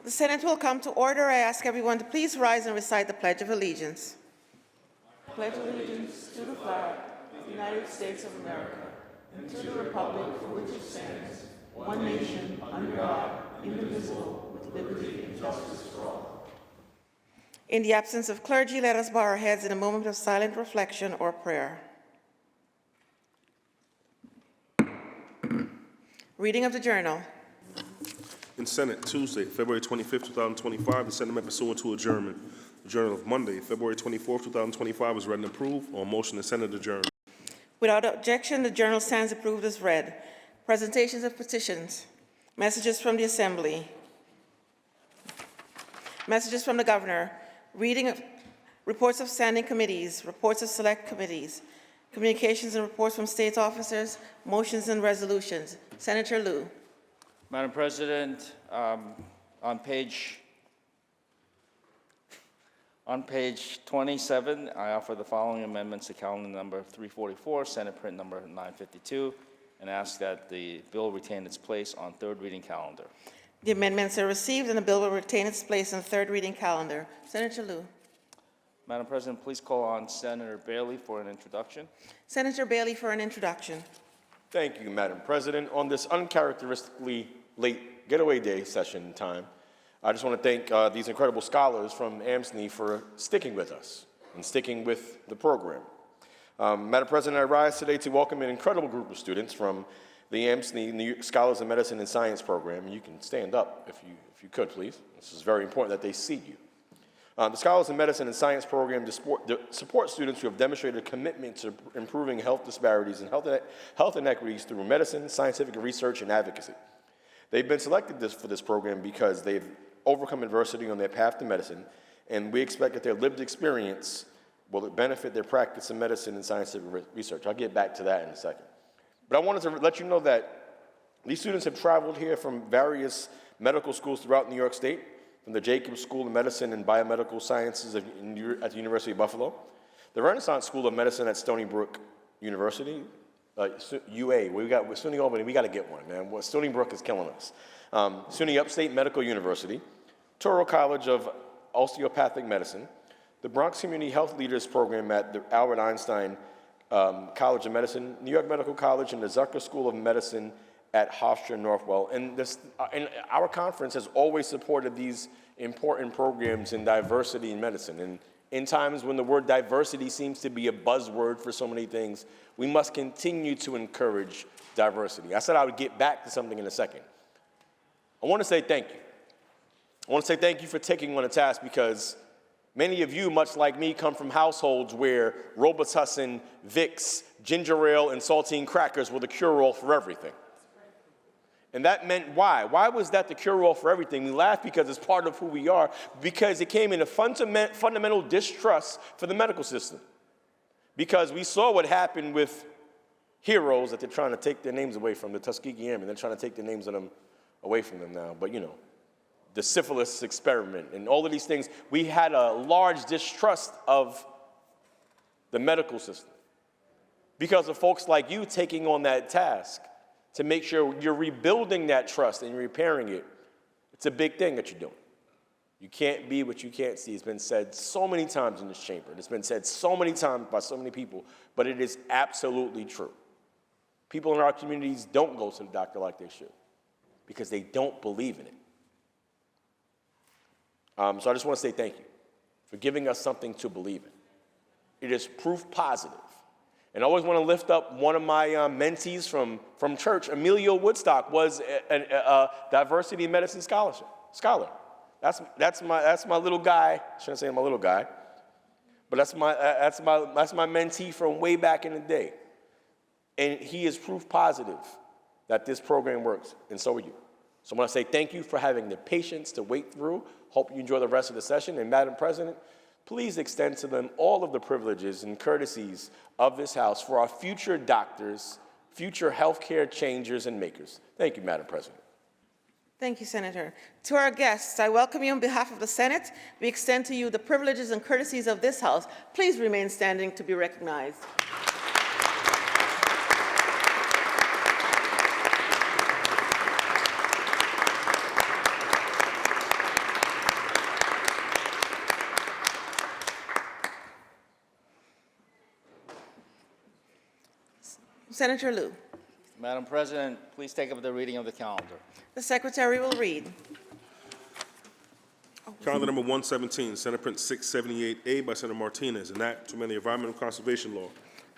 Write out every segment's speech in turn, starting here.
The Senate will come to order. I ask everyone to please rise and recite the Pledge of Allegiance. Pledge allegiance to the flag of the United States of America and to the republic for which it stands, one nation, under God, indivisible, with liberty and justice for all. In the absence of clergy, let us bow our heads in a moment of silent reflection or prayer. Reading of the Journal. In Senate, Tuesday, February 25, 2025, the Senate met pursuant to adjournment. The Journal of Monday, February 24, 2025, was read and approved. On motion, the Senate adjourned. Without objection, the Journal stands approved as read. Presentations of petitions. Messages from the Assembly. Messages from the Governor. Reading of reports of standing committees, reports of select committees, communications and reports from state officers, motions and resolutions. Senator Liu. Madam President, on page 27, I offer the following amendments to calendar number 344, Senate print number 952, and ask that the bill retain its place on third reading calendar. The amendments are received and the bill will retain its place on the third reading calendar. Senator Liu. Madam President, please call on Senator Bailey for an introduction. Senator Bailey for an introduction. Thank you, Madam President. On this uncharacteristically late getaway day session time, I just want to thank these incredible scholars from AMSNE for sticking with us and sticking with the program. Madam President, I rise today to welcome an incredible group of students from the AMSNE Scholars in Medicine and Science program. You can stand up if you could, please. This is very important that they see you. The Scholars in Medicine and Science program support students who have demonstrated a commitment to improving health disparities and health inequities through medicine, scientific research, and advocacy. They've been selected for this program because they've overcome adversity on their path to medicine, and we expect that their lived experience will benefit their practice in medicine and scientific research. I'll get back to that in a second. But I wanted to let you know that these students have traveled here from various medical schools throughout New York State, from the Jacobs School of Medicine and Biomedical Sciences at the University of Buffalo, the Renaissance School of Medicine at Stony Brook University, UA. We got with SUNY Albany. We got to get one, man. Well, Stony Brook is killing us. SUNY Upstate Medical University, Touro College of Osteopathic Medicine, the Bronx Community Health Leaders Program at the Albert Einstein College of Medicine, New York Medical College, and the Zucker School of Medicine at Hofstra Northwell. And our conference has always supported these important programs in diversity in medicine. And in times when the word diversity seems to be a buzzword for so many things, we must continue to encourage diversity. I said I would get back to something in a second. I want to say thank you. I want to say thank you for taking on a task, because many of you, much like me, come from households where Robitussin, Vicks, ginger ale, and saltine crackers were the cure-all for everything. And that meant why? Why was that the cure-all for everything? We laugh because it's part of who we are, because it came in a fundamental distrust for the medical system. Because we saw what happened with heroes that they're trying to take their names away from, the Tuskegee Airmen. They're trying to take the names of them away from them now. But, you know, the syphilis experiment and all of these things, we had a large distrust of the medical system because of folks like you taking on that task to make sure you're rebuilding that trust and repairing it. It's a big thing that you're doing. You can't be what you can't see. It's been said so many times in this chamber. It's been said so many times by so many people, but it is absolutely true. People in our communities don't go to the doctor like they should because they don't believe in it. So I just want to say thank you for giving us something to believe in. It is proof positive. And I always want to lift up one of my mentees from church. Emilio Woodstock was a diversity in medicine scholar. That's my little guy. I shouldn't say my little guy, but that's my mentee from way back in the day. And he is proof positive that this program works, and so are you. So I want to say thank you for having the patience to wait through. Hope you enjoy the rest of the session. And Madam President, please extend to them all of the privileges and courtesies of this House for our future doctors, future healthcare changers and makers. Thank you, Madam President. Thank you, Senator. To our guests, I welcome you on behalf of the Senate. We extend to you the privileges and courtesies of this House. Please remain standing to be recognized. Senator Lou. Madam President, please take up the reading of the calendar. The Secretary will read. Calendar number 117, Senate Print 678A by Senator Martinez, an act to amend the Environmental Conservation Law.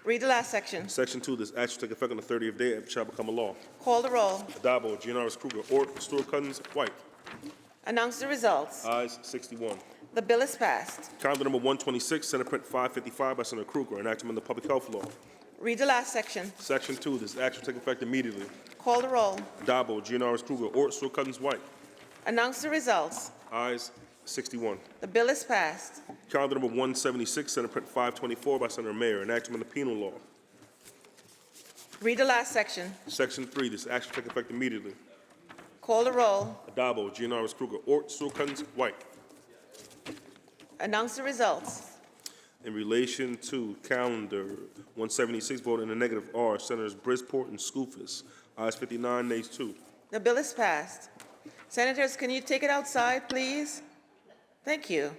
Read the last section. Section 2, this act shall take effect on the 30th day and shall become a law. Call the roll. Addabbo, Giannaris Kruger, Ort, Stewart-Cousins, White. Announce the results. Ayes 61. The bill is passed. Calendar number 126, Senate Print 555 by Senator Kruger, an act to amend the Public Health Law. Read the last section. Section 2, this act shall take effect immediately. Call the roll. Addabbo, Giannaris Kruger, Ort, Stewart-Cousins, White. Announce the results. Ayes 61. The bill is passed. Calendar number 176, Senate Print 524 by Senator Mayer, an act to amend the Penal Law. Read the last section. Section 3, this act shall take effect immediately. Call the roll. Addabbo, Giannaris Kruger, Ort, Stewart-Cousins, White. Announce the results. In relation to calendar 176, voted in the negative are Senators Bridgeport and Skoufis. Ayes 59, nays 2. The bill is passed. Senators, can you take it outside, please? Thank you.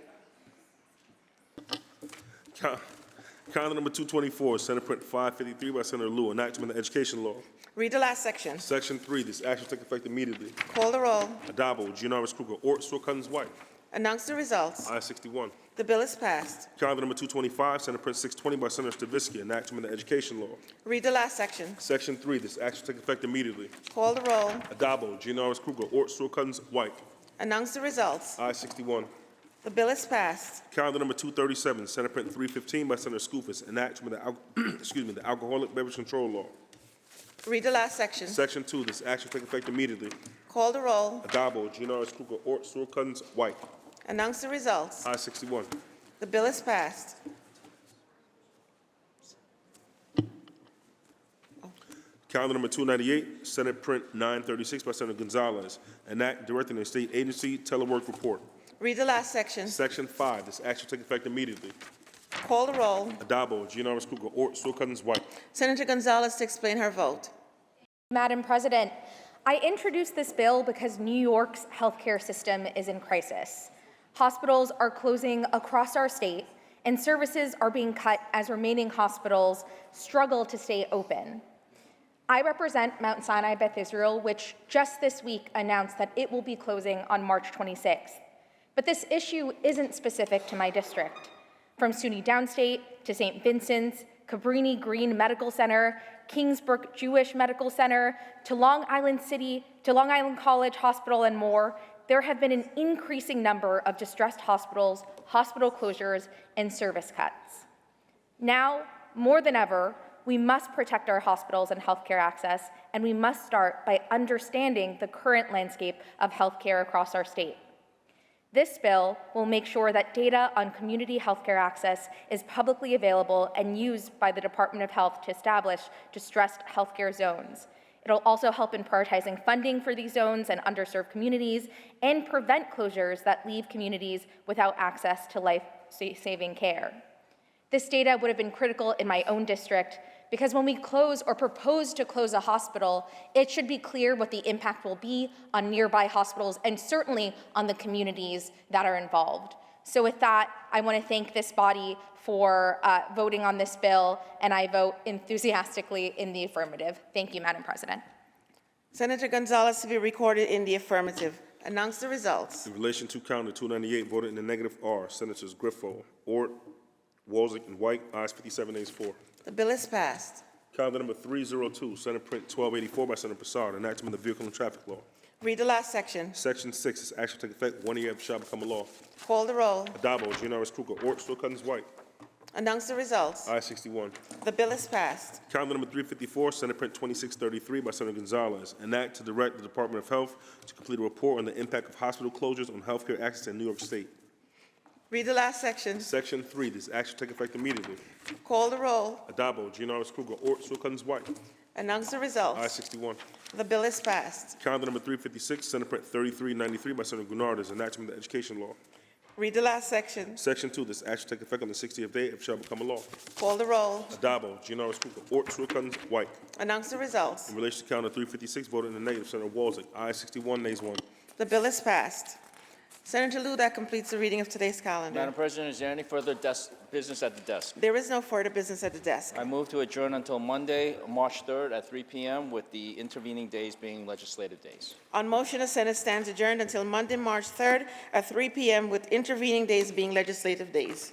Calendar number 224, Senate Print 553 by Senator Liu, an act to amend the Education Law. Read the last section. Section 3, this act shall take effect immediately. Call the roll. Addabbo, Giannaris Kruger, Ort, Stewart-Cousins, White. Announce the results. Ayes 61. The bill is passed. Calendar number 225, Senate Print 620 by Senator Stavisky, an act to amend the Education Law. Read the last section. Section 3, this act shall take effect immediately. Call the roll. Addabbo, Giannaris Kruger, Ort, Stewart-Cousins, White. Announce the results. Ayes 61. The bill is passed. Calendar number 237, Senate Print 315 by Senator Skoufis, an act to amend the Alcoholic Beverage Control Law. Read the last section. Section 2, this act shall take effect immediately. Call the roll. Addabbo, Giannaris Kruger, Ort, Stewart-Cousins, White. Announce the results. Ayes 61. The bill is passed. Calendar number 298, Senate Print 936 by Senator Gonzalez, an act directing the state agency telework report. Read the last section. Section 5, this act shall take effect immediately. Call the roll. Addabbo, Giannaris Kruger, Ort, Stewart-Cousins, White. Senator Gonzalez to explain her vote. Madam President, I introduced this bill because New York's healthcare system is in crisis. Hospitals are closing across our state, and services are being cut as remaining hospitals struggle to stay open. I represent Mount Sinai Beth Israel, which just this week announced that it will be closing on March 26th. But this issue isn't specific to my district. From SUNY Downstate to St. Vincent's, Cabrini Green Medical Center, Kingsbrook Jewish Medical Center, to Long Island City, to Long Island College Hospital and more, there have been an increasing number of distressed hospitals, hospital closures, and service cuts. Now, more than ever, we must protect our hospitals and healthcare access, and we must start by understanding the current landscape of healthcare across our state. This bill will make sure that data on community healthcare access is publicly available and used by the Department of Health to establish distressed healthcare zones. It'll also help in prioritizing funding for these zones and underserved communities and prevent closures that leave communities without access to life-saving care. This data would have been critical in my own district because when we close or propose to close a hospital, it should be clear what the impact will be on nearby hospitals and certainly on the communities that are involved. So with that, I want to thank this body for voting on this bill, and I vote enthusiastically in the affirmative. Thank you, Madam President. Senator Gonzalez to be recorded in the affirmative. Announce the results. In relation to calendar 298, voted in the negative are Senators Griffo, Ort, Walzek, and White. Ayes 57, nays 4. The bill is passed. Calendar number 302, Senate Print 1284 by Senator Passard, an act to amend the Vehicle and Traffic Law. Read the last section. Section 6, this act shall take effect 1 year after it shall become a law. Call the roll. Addabbo, Giannaris Kruger, Ort, Stewart-Cousins, White. Announce the results. Ayes 61. The bill is passed. Calendar number 354, Senate Print 2633 by Senator Gonzalez, an act to direct the Department of Health to complete a report on the impact of hospital closures on healthcare access in New York State. Read the last section. Section 3, this act shall take effect immediately. Call the roll. Addabbo, Giannaris Kruger, Ort, Stewart-Cousins, White. Announce the results. Ayes 61. The bill is passed. Calendar number 356, Senate Print 3393 by Senator Gurnardez, an act to amend the Education Law. Read the last section. Section 2, this act shall take effect on the 60th day if it shall become a law. Call the roll. Addabbo, Giannaris Kruger, Ort, Stewart-Cousins, White. Announce the results. In relation to calendar 356, voted in the negative, Senator Walzek. Ayes 61, nays 1. The bill is passed. Senator Liu, that completes the reading of today's calendar. Madam President, is there any further business at the desk? There is no further business at the desk. I move to adjourn until Monday, March 3rd at 3 p.m., with the intervening days being legislative days. On motion, the Senate stands adjourned until Monday, March 3rd at 3 p.m., with intervening days being legislative days.